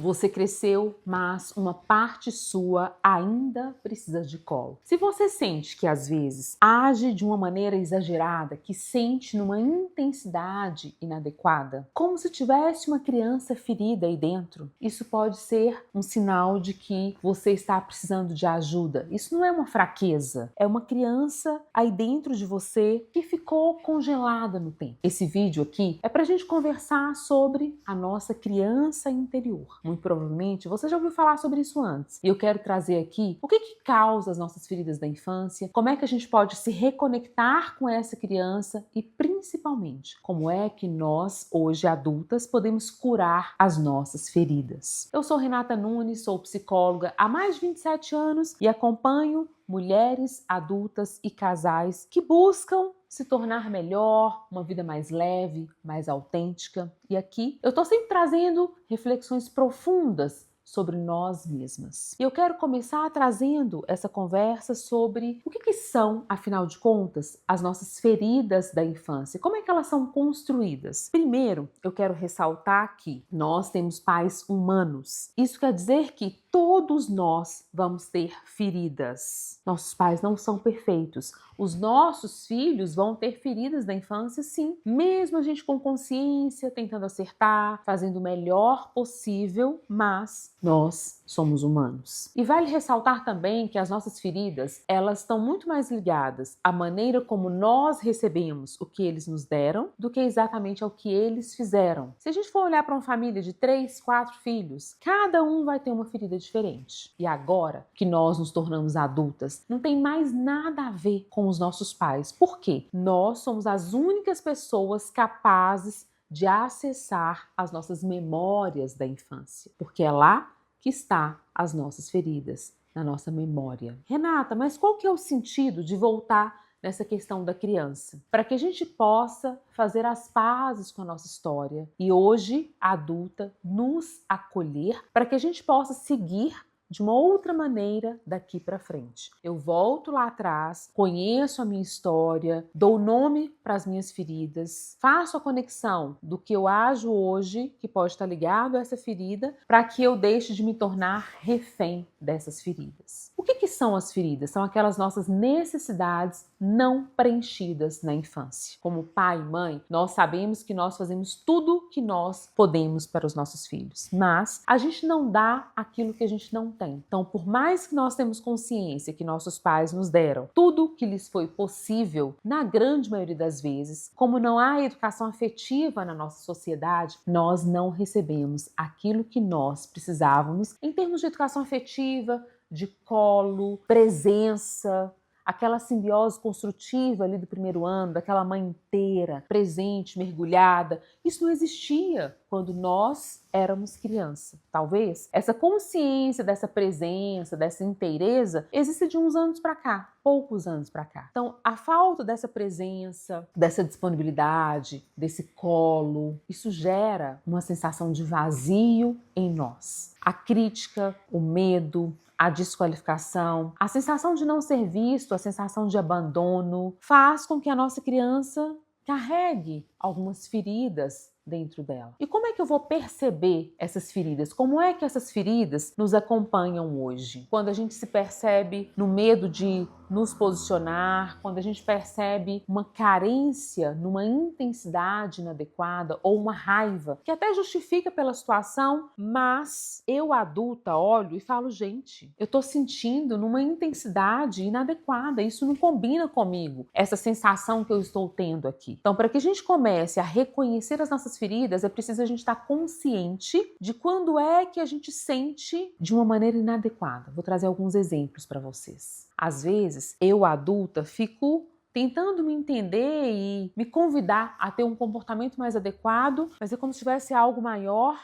Você cresceu, mas uma parte sua ainda precisa de colo. Se você sente que às vezes age de uma maneira exagerada, que sente numa intensidade inadequada, como se tivesse uma criança ferida aí dentro, isso pode ser um sinal de que você está precisando de ajuda. Isso não é uma fraqueza, é uma criança aí dentro de você que ficou congelada no tempo. Esse vídeo aqui é para a gente conversar sobre a nossa criança interior. Muito provavelmente você já ouviu falar sobre isso antes. E eu quero trazer aqui o que causa as nossas feridas da infância, como é que a gente pode se reconectar com essa criança e principalmente como é que nós, hoje adultas, podemos curar as nossas feridas. Eu sou Renata Nunes, sou psicóloga há mais de 27 anos e acompanho mulheres adultas e casais que buscam se tornar melhor, uma vida mais leve, mais autêntica. E aqui eu estou sempre trazendo reflexões profundas sobre nós mesmas. E eu quero começar trazendo essa conversa sobre o que são, afinal de contas, as nossas feridas da infância. Como é que elas são construídas? Primeiro, eu quero ressaltar que nós temos pais humanos. Isso quer dizer que todos nós vamos ter feridas. Nossos pais não são perfeitos. Os nossos filhos vão ter feridas da infância, sim. Mesmo a gente com consciência, tentando acertar, fazendo o melhor possível, mas nós somos humanos. E vale ressaltar também que as nossas feridas, elas estão muito mais ligadas à maneira como nós recebemos o que eles nos deram do que exatamente ao que eles fizeram. Se a gente for olhar para uma família de 3, 4 filhos, cada um vai ter uma ferida diferente. E agora que nós nos tornamos adultas, não tem mais nada a ver com os nossos pais. Por quê? Nós somos as únicas pessoas capazes de acessar as nossas memórias da infância, porque é lá que está as nossas feridas, na nossa memória. Renata, mas qual que é o sentido de voltar nessa questão da criança? Para que a gente possa fazer as pazes com a nossa história e hoje, adulta, nos acolher, para que a gente possa seguir de uma outra maneira daqui para frente. Eu volto lá atrás, conheço a minha história, dou nome para as minhas feridas, faço a conexão do que eu ajo hoje, que pode estar ligado a essa ferida, para que eu deixe de me tornar refém dessas feridas. O que são as feridas? São aquelas nossas necessidades não preenchidas na infância. Como pai e mãe, nós sabemos que nós fazemos tudo que nós podemos para os nossos filhos, mas a gente não dá aquilo que a gente não tem. Então, por mais que nós temos consciência que nossos pais nos deram tudo que lhes foi possível, na grande maioria das vezes, como não há educação afetiva na nossa sociedade, nós não recebemos aquilo que nós precisávamos em termos de educação afetiva, de colo, presença, aquela simbiose construtiva ali do primeiro ano, daquela mãe inteira, presente, mergulhada. Isso não existia quando nós éramos criança. Talvez essa consciência dessa presença, dessa inteireza, existe de uns anos para cá, poucos anos para cá. Então, a falta dessa presença, dessa disponibilidade, desse colo, isso gera uma sensação de vazio em nós. A crítica, o medo, a desqualificação, a sensação de não ser visto, a sensação de abandono, faz com que a nossa criança carregue algumas feridas dentro dela. E como é que eu vou perceber essas feridas? Como é que essas feridas nos acompanham hoje? Quando a gente se percebe no medo de nos posicionar, quando a gente percebe uma carência numa intensidade inadequada ou uma raiva que até justifica pela situação, mas eu adulta olho e falo, gente, eu tô sentindo numa intensidade inadequada, isso não combina comigo, essa sensação que eu estou tendo aqui. Então, para que a gente comece a reconhecer as nossas feridas, é preciso a gente estar consciente de quando é que a gente sente de uma maneira inadequada. Vou trazer alguns exemplos para vocês. Às vezes, eu adulta fico tentando me entender e me convidar a ter um comportamento mais adequado, mas é como se tivesse algo maior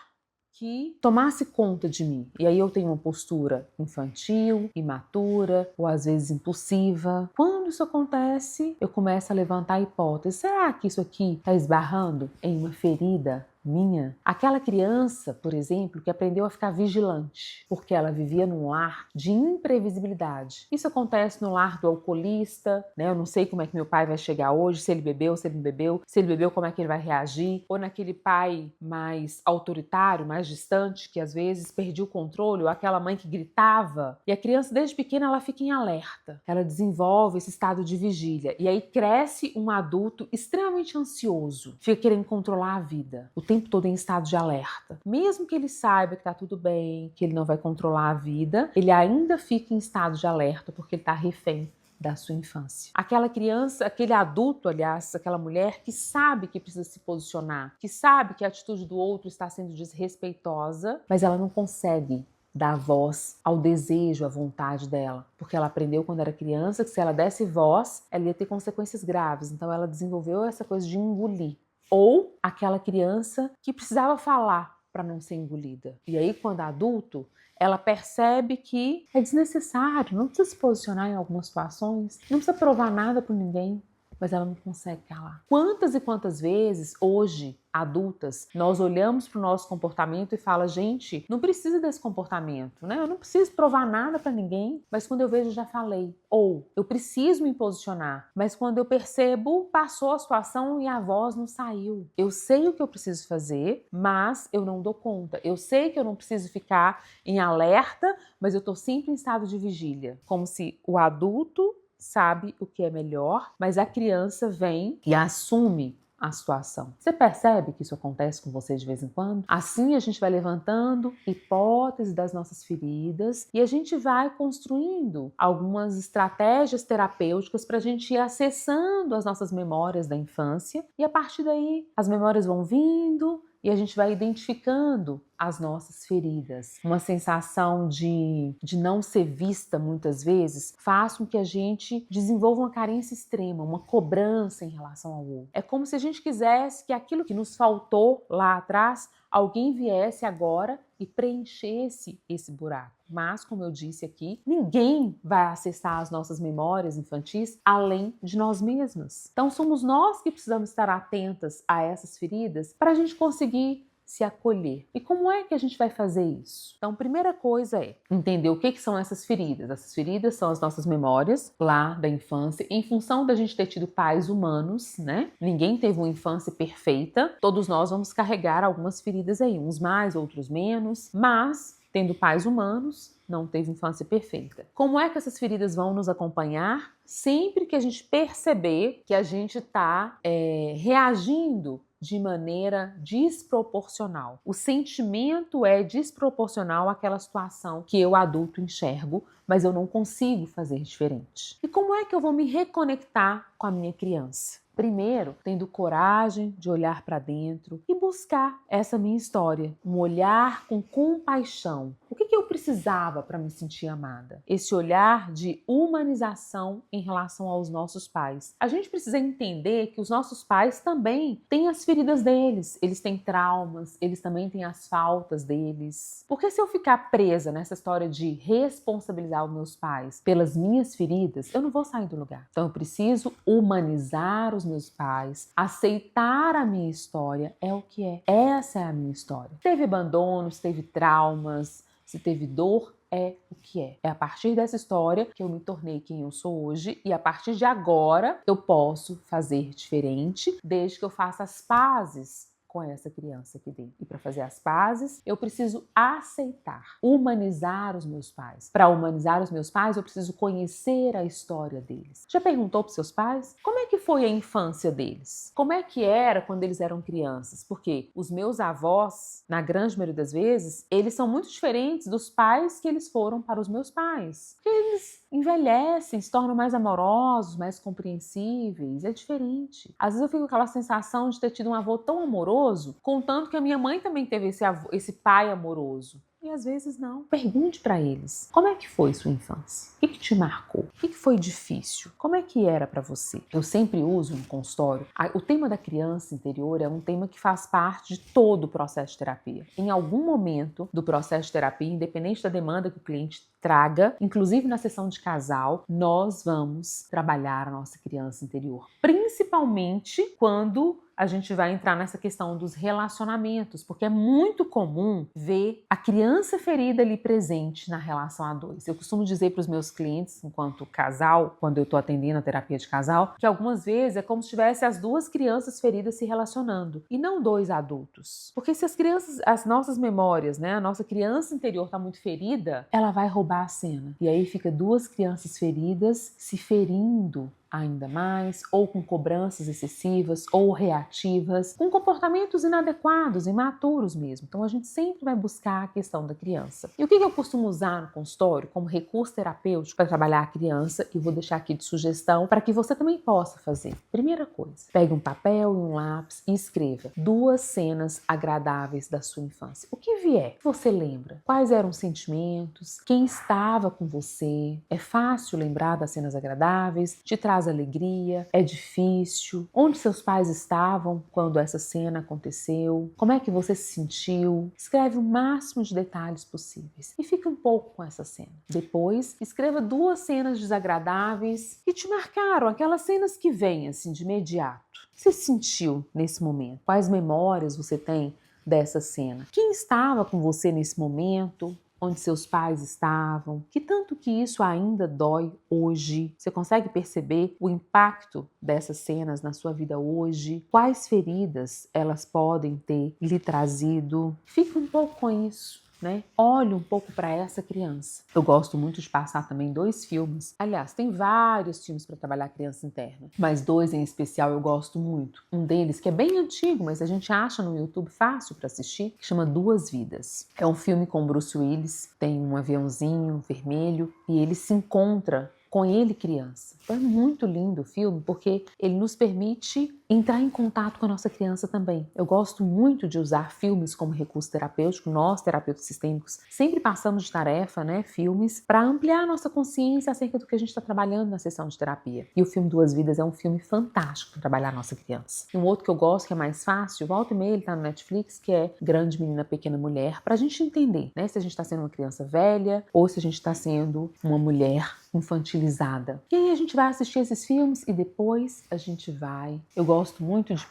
que tomasse conta de mim. E aí eu tenho uma postura infantil, imatura ou às vezes impulsiva. Quando isso acontece, eu começo a levantar a hipótese: será que isso aqui está esbarrando em uma ferida minha. Aquela criança, por exemplo, que aprendeu a ficar vigilante, porque ela vivia num lar de imprevisibilidade. Isso acontece no lar do alcoolista, né? Eu não sei como é que meu pai vai chegar hoje, se ele bebeu, se ele não bebeu, se ele bebeu, como é que ele vai reagir, ou naquele pai mais autoritário, mais distante, que às vezes perdia o controle, ou aquela mãe que gritava. E a criança, desde pequena, ela fica em alerta. Ela desenvolve esse estado de vigília. E aí cresce um adulto extremamente ansioso, fica querendo controlar a vida, o tempo todo em estado de alerta. Mesmo que ele saiba que tá tudo bem, que ele não vai controlar a vida, ele ainda fica em estado de alerta porque ele tá refém da sua infância. Aquela criança, aquele adulto, aliás, aquela mulher que sabe que precisa se posicionar, que sabe que a atitude do outro está sendo desrespeitosa, mas ela não consegue dar voz ao desejo, à vontade dela, porque ela aprendeu quando era criança que se ela desse voz, ela ia ter consequências graves, então ela desenvolveu essa coisa de engolir. Ou aquela criança que precisava falar para não ser engolida. E aí, quando adulto, ela percebe que é desnecessário, não precisa se posicionar em algumas situações, não precisa provar nada para ninguém, mas ela não consegue calar. Quantas e quantas vezes, hoje, adultas, nós olhamos para o nosso comportamento e fala, gente, não precisa desse comportamento, né? Eu não preciso provar nada para ninguém, mas quando eu vejo, eu já falei. Ou eu preciso me posicionar, mas quando eu percebo, passou a situação e a voz não saiu. Eu sei o que eu preciso fazer, mas eu não dou conta. Eu sei que eu não preciso ficar em alerta, mas eu estou sempre em estado de vigília, como se o adulto sabe o que é melhor, mas a criança vem e assume a situação. Você percebe que isso acontece com você de vez em quando? Assim a gente vai levantando hipóteses das nossas feridas e a gente vai construindo algumas estratégias terapêuticas para a gente ir acessando as nossas memórias da infância e a partir daí as memórias vão vindo e a gente vai identificando as nossas feridas. Uma sensação de não ser vista muitas vezes faz com que a gente desenvolva uma carência extrema, uma cobrança em relação ao outro. É como se a gente quisesse que aquilo que nos faltou lá atrás, alguém viesse agora e preenchesse esse buraco. Mas, como eu disse aqui, ninguém vai acessar as nossas memórias infantis além de nós mesmas. Então, somos nós que precisamos estar atentas a essas feridas para a gente conseguir se acolher. E como é que a gente vai fazer isso? Então, primeira coisa é entender o que são essas feridas. Essas feridas são as nossas memórias lá da infância, em função da gente ter tido pais humanos, né? Ninguém teve uma infância perfeita. Todos nós vamos carregar algumas feridas aí, uns mais, outros menos, mas tendo pais humanos, não teve infância perfeita. Como é que essas feridas vão nos acompanhar? Sempre que a gente perceber que a gente está reagindo de maneira desproporcional. O sentimento é desproporcional àquela situação que eu, adulto, enxergo, mas eu não consigo fazer diferente. E como é que eu vou me reconectar com a minha criança? Primeiro, tendo coragem de olhar para dentro e buscar essa minha história, um olhar com compaixão. O que eu precisava para me sentir amada? Esse olhar de humanização em relação aos nossos pais. A gente precisa entender que os nossos pais também têm as feridas deles, eles têm traumas, eles também têm as faltas deles. Porque se eu ficar presa nessa história de responsabilizar os meus pais pelas minhas feridas, eu não vou sair do lugar. Então eu preciso humanizar os meus pais, aceitar a minha história, é o que é. Essa é a minha história. Teve abandonos, teve traumas, se teve dor, é o que é. É a partir dessa história que eu me tornei quem eu sou hoje e a partir de agora eu posso fazer diferente, desde que eu faça as pazes com essa criança aqui dentro. E para fazer as pazes, eu preciso aceitar, humanizar os meus pais. Para humanizar os meus pais, eu preciso conhecer a história deles. Já perguntou para seus pais? Como é que foi a infância deles? Como é que era quando eles eram crianças? Porque os meus avós, na grande maioria das vezes, eles são muito diferentes dos pais que eles foram para os meus pais. Porque eles envelhecem, se tornam mais amorosos, mais compreensíveis, é diferente. Às vezes eu fico com aquela sensação de ter tido um avô tão amoroso, contanto que a minha mãe também teve esse pai amoroso. E às vezes não. Pergunte para eles, como é que foi sua infância? O que te marcou? O que foi difícil? Como é que era para você? Eu sempre uso no consultório, o tema da criança interior é um tema que faz parte de todo o processo de terapia. Em algum momento do processo de terapia, independente da demanda que o cliente traga, inclusive na sessão de casal, nós vamos trabalhar a nossa criança interior. Principalmente quando a gente vai entrar nessa questão dos relacionamentos, porque é muito comum ver a criança ferida ali presente na relação a dois. Eu costumo dizer para os meus clientes, enquanto casal, quando eu estou atendendo a terapia de casal, que algumas vezes é como se tivesse as duas crianças feridas se relacionando e não dois adultos. Porque se as crianças, as nossas memórias, né, a nossa criança interior está muito ferida, ela vai roubar a cena. E aí fica duas crianças feridas se ferindo ainda mais, ou com cobranças excessivas, ou reativas, com comportamentos inadequados, imaturos mesmo. Então a gente sempre vai buscar a questão da criança. E o que eu costumo usar no consultório como recurso terapêutico para trabalhar a criança, e vou deixar aqui de sugestão para que você também possa fazer. Primeira coisa, pegue um papel e um lápis e escreva 2 cenas agradáveis da sua infância. O que vier, você lembra? Quais eram os sentimentos? Quem estava com você? É fácil lembrar das cenas agradáveis? Te traz alegria? É difícil? Onde seus pais estavam quando essa cena aconteceu? Como é que você se sentiu? Escreve o máximo de detalhes possíveis e fica um pouco com essa cena. Depois, escreva 2 cenas desagradáveis que te marcaram, aquelas cenas que vêm assim de imediato. O que você sentiu nesse momento? Quais memórias você tem dessa cena? Quem estava com você nesse momento? Onde seus pais estavam, que tanto que isso ainda dói hoje. Você consegue perceber o impacto dessas cenas na sua vida hoje? Quais feridas elas podem ter lhe trazido? Fica um pouco com isso, né? Olhe um pouco para essa criança. Eu gosto muito de passar também 2 filmes. Aliás, tem vários filmes para trabalhar a criança interna, mas 2 em especial eu gosto muito. Um deles que é bem antigo, mas a gente acha no YouTube fácil para assistir, que chama 2 Vidas. É um filme com Bruce Willis, tem um aviãozinho vermelho e ele se encontra com ele criança. Então é muito lindo o filme porque ele nos permite entrar em contato com a nossa criança também. Eu gosto muito de usar filmes como recurso terapêutico. Nós, terapeutas sistêmicos, sempre passamos de tarefa, né, filmes, para ampliar a nossa consciência acerca do que a gente está trabalhando na sessão de terapia. E o filme 2 Vidas é um filme fantástico para trabalhar a nossa criança. E um outro que eu gosto, que é mais fácil, volta e meia, ele está no Netflix, que é Grande Menina, Pequena Mulher, para a gente entender, né, se a gente está sendo uma criança velha ou se a gente está sendo uma mulher infantilizada. E aí a gente vai assistir esses filmes e depois a gente vai... Eu gosto muito de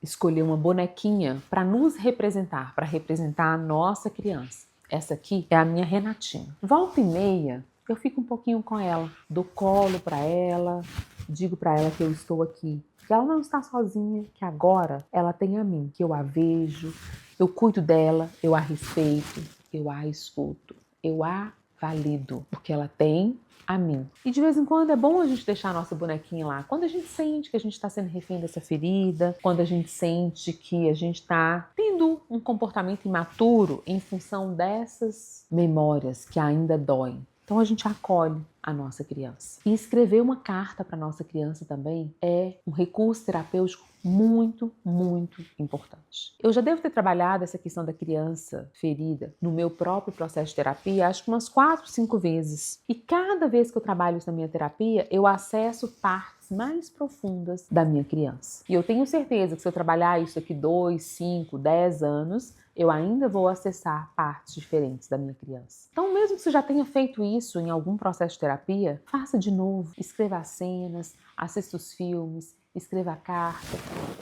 escolher uma bonequinha para nos representar, para representar a nossa criança. Essa aqui é a minha Renatinha. Volta e meia, eu fico um pouquinho com ela, dou colo para ela, digo para ela que eu estou aqui, que ela não está sozinha, que agora ela tem a mim, que eu a vejo, eu cuido dela, eu a respeito, eu a escuto, eu a valido, porque ela tem a mim. E de vez em quando é bom a gente deixar a nossa bonequinha lá. Quando a gente sente que a gente está sendo refém dessa ferida, quando a gente sente que a gente está tendo um comportamento imaturo em função dessas memórias que ainda doem. Então a gente acolhe a nossa criança. E escrever uma carta para a nossa criança também é um recurso terapêutico muito, muito importante. Eu já devo ter trabalhado essa questão da criança ferida no meu próprio processo de terapia, acho que umas 4, 5 vezes. E cada vez que eu trabalho isso na minha terapia, eu acesso partes mais profundas da minha criança. E eu tenho certeza que se eu trabalhar isso aqui 2, 5, 10 anos, eu ainda vou acessar partes diferentes da minha criança. Então, mesmo que você já tenha feito isso em algum processo de terapia, faça de novo. Escreva as cenas, assista os filmes, escreva a carta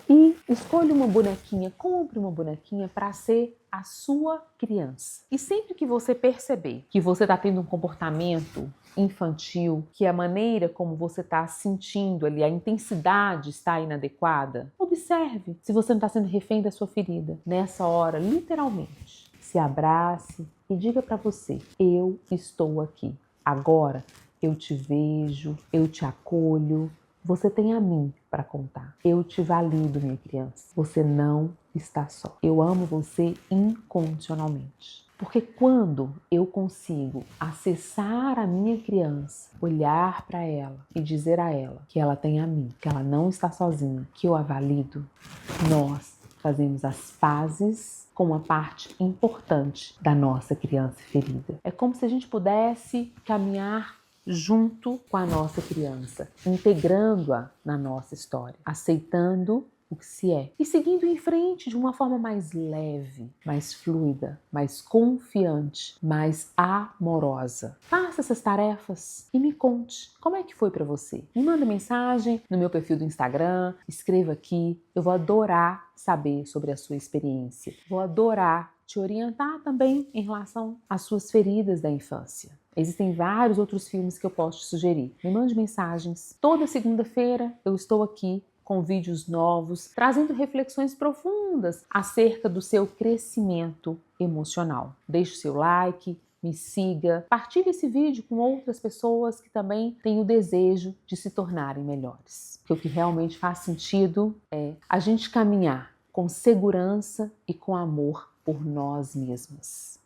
e escolha uma bonequinha, compre uma bonequinha para ser a sua criança. E sempre que você perceber que você está tendo um comportamento infantil, que a maneira como você está sentindo ali, a intensidade está inadequada, observe se você não está sendo refém da sua ferida. Nessa hora, literalmente, se abrace e diga para você: eu estou aqui. Agora eu te vejo, eu te acolho. Você tem a mim para contar. Eu te valido, minha criança. Você não está só. Eu amo você incondicionalmente. Porque quando eu consigo acessar a minha criança, olhar para ela e dizer a ela que ela tem a mim, que ela não está sozinha, que eu a valido, nós fazemos as pazes com uma parte importante da nossa criança ferida. É como se a gente pudesse caminhar junto com a nossa criança, integrando-a na nossa história, aceitando o que se é e seguindo em frente de uma forma mais leve, mais fluida, mais confiante, mais amorosa. Faça essas tarefas e me conte como é que foi para você. Me manda mensagem no meu perfil do Instagram, escreva aqui. Eu vou adorar saber sobre a sua experiência. Vou adorar te orientar também em relação às suas feridas da infância. Existem vários outros filmes que eu posso te sugerir. Me mande mensagens. Toda segunda-feira eu estou aqui com vídeos novos, trazendo reflexões profundas acerca do seu crescimento emocional. Deixe o seu like, me siga, partilhe esse vídeo com outras pessoas que também têm o desejo de se tornarem melhores. Porque o que realmente faz sentido é a gente caminhar com segurança e com amor por nós mesmos.